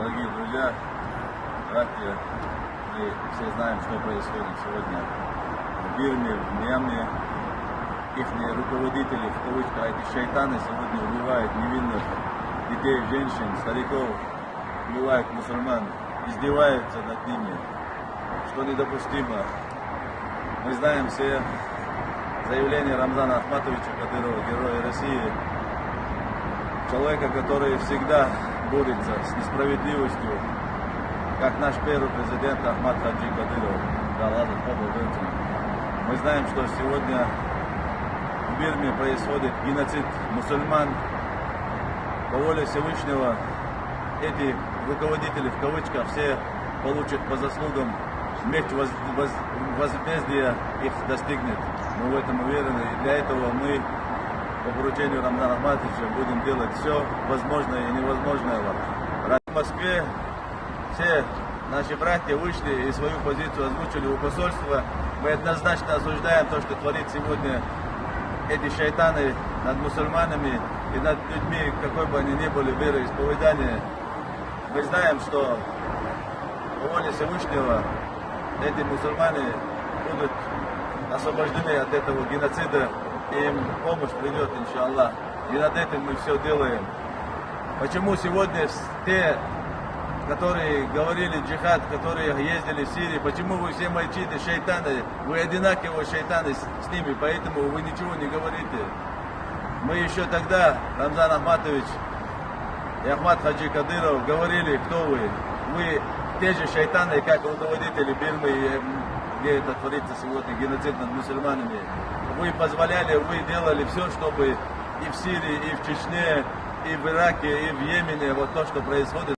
Дорогие друзья, братья, мы все знаем, что происходит сегодня в Бирме, в Мьянме. Их руководители, в кавычках, эти шайтаны сегодня убивают невинных детей, женщин, стариков, убивают мусульман, издеваются над ними, что недопустимо. Мы знаем все заявления Рамзана Ахматовича Кадырова, героя России, человека, который всегда борется с несправедливостью, как наш первый президент Ахмад Хаджи Кадыров. Да ладно, мы знаем, что сегодня в Бирме происходит геноцид мусульман. По воле Всевышнего эти руководители, в кавычках, все получат по заслугам, смерть возмездия их достигнет. Мы в этом уверены, и для этого мы по поручению Рамзана Ахматовича будем делать все возможное и невозможное. В Москве все наши братья вышли и свою позицию озвучили у посольства. Мы однозначно осуждаем то, что творит сегодня эти шайтаны над мусульманами и над людьми, какой бы они ни были вероисповедания. Мы знаем, что по воле Всевышнего эти мусульмане будут освобождены от этого геноцида, и им помощь придет, иншаллах. И над этим мы все делаем. Почему сегодня те, которые говорили джихад, которые ездили в Сирию, почему вы все мальчины, шайтаны, вы одинаковые шайтаны с ними, поэтому вы ничего не говорите. Мы еще тогда, Рамзан Ахматович и Ахмад Хаджи Кадыров, говорили, кто вы. Вы те же шайтаны, как руководители Бирмы, где это творится сегодня, геноцид над мусульманами. Вы позволяли, вы делали все, чтобы и в Сирии, и в Чечне, и в Ираке, и в Йемене, вот то, что происходит.